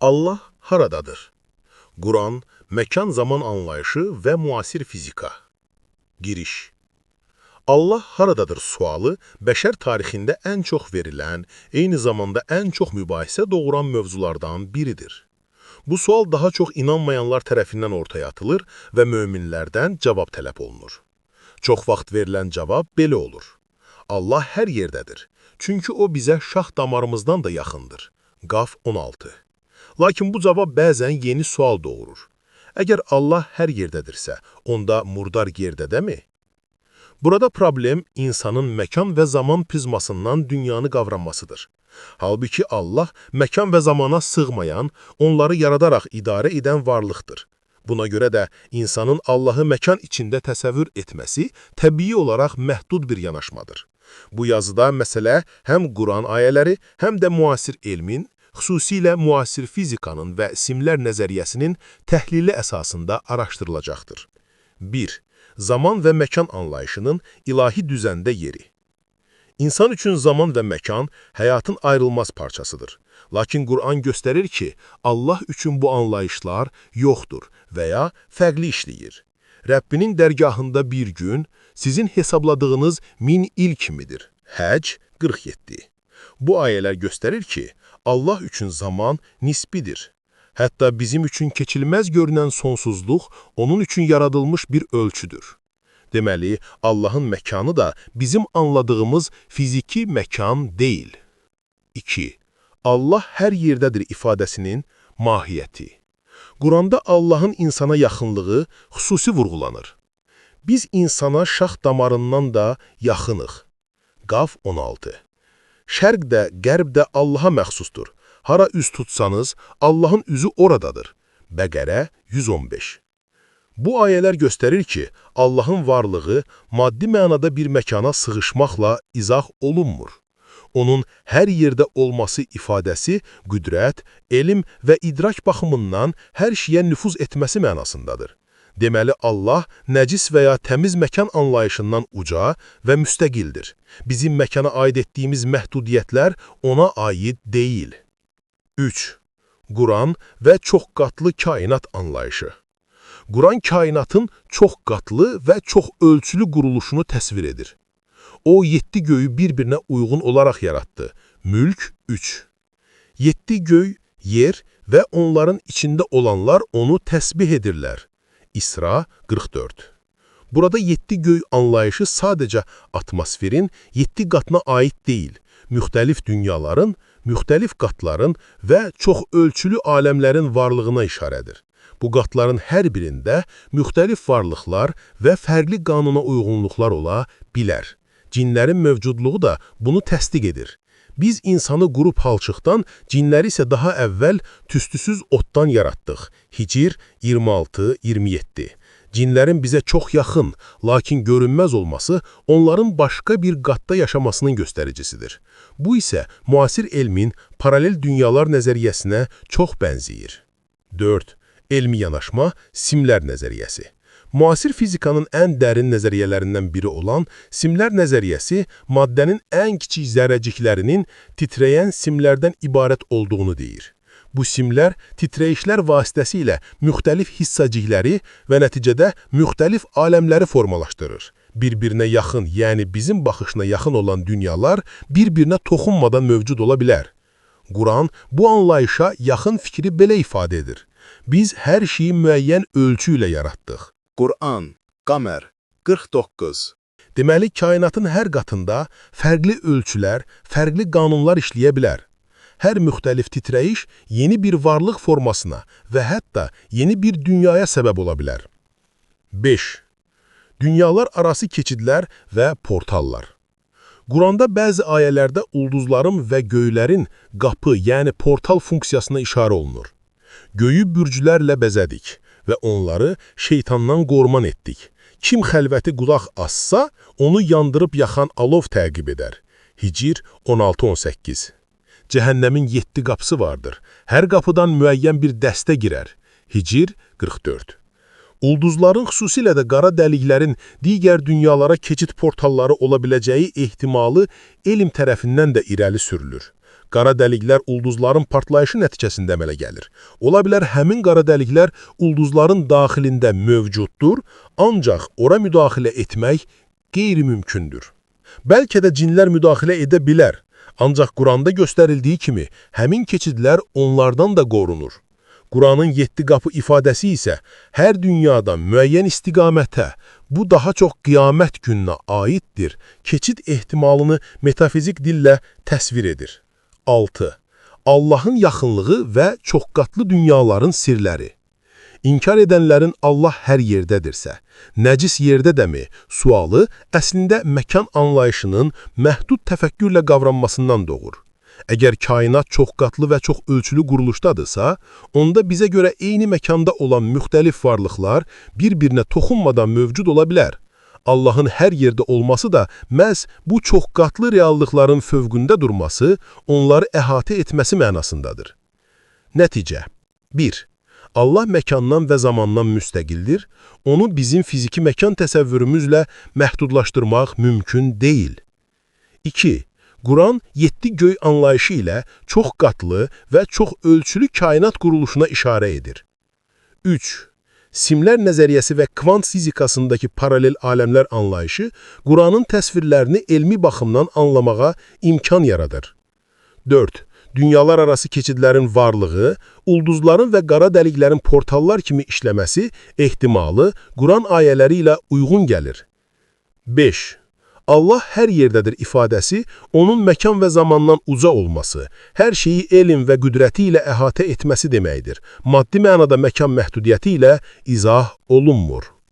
Allah haradadır? Quran, məkan-zaman anlayışı və müasir fizika. Giriş. Allah haradadır sualı, bəşər tarixində ən çox verilən, eyni zamanda ən çox mübahisə doğuran mövzulardan biridir. Bu sual daha çox inanmayanlar tərəfindən ortaya atılır və möminlərdən cavab tələb olunur. Çox vaxt verilən cavab belə olur. Allah hər yerdədir, çünki o bizə şax damarımızdan da yaxındır. Qaf 16. Lakin bu cavab bəzən yeni sual doğurur. Əgər Allah hər yerdədirsə, onda murdar yerdədəmi? Burada problem insanın məkan və zaman prizmasından dünyanı qavramasıdır. Halbuki Allah məkan və zamana sığmayan, onları yaradaraq idarə edən varlıqdır. Buna görə də insanın Allahı məkan içində təsəvvür etməsi təbii olaraq məhdud bir yanaşmadır. Bu yazıda məsələ həm Quran ayələri, həm də müasir elmin, xüsusilə müasir fizikanın və simlər nəzəriyyəsinin təhlili əsasında araşdırılacaqdır. 1. Zaman və məkan anlayışının ilahi düzəndə yeri. İnsan üçün zaman və məkan həyatın ayrılmaz parçasıdır. Lakin Quran göstərir ki, Allah üçün bu anlayışlar yoxdur və ya fərqli işləyir. Rəbbinin dərgahında bir gün sizin hesabladığınız 1000 il kimidir. Həc 47. Bu ayələr göstərir ki, Allah üçün zaman nisbidir. Hətta bizim üçün keçilməz görünən sonsuzluq onun üçün yaradılmış bir ölçüdür. Deməli, Allahın məkanı da bizim anladığımız fiziki məkan deyil. 2. Allah hər yerdədir ifadəsinin mahiyyəti. Quranda Allahın insana yaxınlığı xüsusi vurğulanır. Biz insana şax damarından da yaxınıq. Qaf 16. Şərq də, qərb də Allaha məxsusdur. Hara üz tutsanız, Allahın üzü oradadır. Bəqərə 115. Bu ayələr göstərir ki, Allahın varlığı maddi mənada bir məkana sığışmaqla izah olunmur. Onun hər yerdə olması ifadəsi qüdrət, elm və idrak baxımından hər şeyə nüfuz etməsi mənasındadır. Deməli, Allah nəcis və ya təmiz məkan anlayışından uca və müstəqildir. Bizim məkana aid etdiyimiz məhdudiyyətlər ona aid deyil. 3. Quran və çox qatlı kainat anlayışı. Quran kainatın çox qatlı və çox ölçülü quruluşunu təsvir edir. O, 7 göyü bir-birinə uyğun olaraq yaratdı. Mülk 3. 7 göy, yer və onların içində olanlar onu təsbih edirlər. İsra 44. Burada 7 göy anlayışı sadəcə atmosferin 7 qatına aid deyil, müxtəlif dünyaların, müxtəlif qatların və çox ölçülü aləmlərin varlığına işarədir. Bu qatların hər birində müxtəlif varlıqlar və fərqli qanuna uyğunluqlar ola bilər. Cinlərin mövcudluğu da bunu təsdiq edir. Biz insanı qrup halçıqdan, cinləri isə daha əvvəl tüstüsüz otdan yaratdıq. Hicr 26-27. Cinlərin bizə çox yaxın, lakin görünməz olması onların başqa bir qatda yaşamasının göstəricisidir. Bu isə müasir elmin paralel dünyalar nəzəriyyəsinə çox bənzəyir. 4. Elmi yanaşma, simlər nəzəriyyəsi. Müasir fizikanın ən dərin nəzəriyyələrindən biri olan simlər nəzəriyyəsi maddənin ən kiçik zərrəciklərinin titrəyən simlərdən ibarət olduğunu deyir. Bu simlər titrəyişlər vasitəsilə müxtəlif hissəcikləri və nəticədə müxtəlif aləmləri formalaşdırır. Bir-birinə yaxın, yəni bizim baxışına yaxın olan dünyalar bir-birinə toxunmadan mövcud ola bilər. Quran bu anlayışa yaxın fikri belə ifadə edir. Biz hər şeyi müəyyən ölçü ilə yaratdıq. Quran, Qəmər 49. Deməli, kainatın hər qatında fərqli ölçülər, fərqli qanunlar işləyə bilər. Hər müxtəlif titrəyiş yeni bir varlıq formasına və hətta yeni bir dünyaya səbəb ola bilər. 5. Dünyalar arası keçidlər və portallar. Quranda bəzi ayələrdə ulduzların və göylərin qapı, yəni portal funksiyasına işarə olunur. Göyü bürcülərlə bəzədik və onları şeytandan qorman etdik. Kim xəlvəti qulaq assa, onu yandırıb yaxan alov təqib edər. Hicr 16-18. Cəhənnəmin 7 qapısı vardır. Hər qapıdan müəyyən bir dəstə girər. Hicr 44. Ulduzların, xüsusilə də qara dəliklərin digər dünyalara keçid portalları ola biləcəyi ehtimalı elm tərəfindən də irəli sürülür. qara dəliklər ulduzların partlayışı nəticəsində əmələ gəlir. Ola bilər həmin qara dəliklər ulduzların daxilində mövcuddur, ancaq ora müdaxilə etmək qeyri-mümkündür. Bəlkə də cinlər müdaxilə edə bilər, ancaq Quranda göstərildiyi kimi həmin keçidlər onlardan da qorunur. Quranın 7 qapı ifadəsi isə hər dünyadan müəyyən istiqamətə, bu daha çox qiyamət gününə aiddir, keçid ehtimalını metafizik dillə təsvir edir. 6. Allahın yaxınlığı və çoxqatlı dünyaların sirləri. İnkar edənlərin Allah hər yerdədirsə, nəcis yerdə dəmi sualı əslində məkan anlayışının məhdud təfəkkürlə qavranmasından doğur. Əgər kainat çoxqatlı və çox ölçülü quruluşdadırsa, onda bizə görə eyni məkanda olan müxtəlif varlıqlar bir-birinə toxunmadan mövcud ola bilər. Allahın hər yerdə olması da məhz bu çoxqatlı reallıqların fövqündə durması, onları əhatə etməsi mənasındadır. Nəticə 1. Allah məkandan və zamandan müstəqildir, onu bizim fiziki məkan təsəvvürümüzlə məhdudlaşdırmaq mümkün deyil. 2. Quran 7 göy anlayışı ilə çox qatlı və çox ölçülü kainat quruluşuna işarə edir. 3. Simlər nəzəriyyəsi və kvant fizikasındakı paralel aləmlər anlayışı Quranın təsvirlərini elmi baxımdan anlamağa imkan yaradır. 4. Dünyalar arası keçidlərin varlığı, ulduzların və qara dəliklərin portallar kimi işləməsi ehtimalı Quran ayələri ilə uyğun gəlir. 5. Allah hər yerdədir ifadəsi, onun məkan və zamandan uca olması, hər şeyi elm və qüdrəti ilə əhatə etməsi deməkdir. Maddi mənada məkan məhdudiyyəti ilə izah olunmur.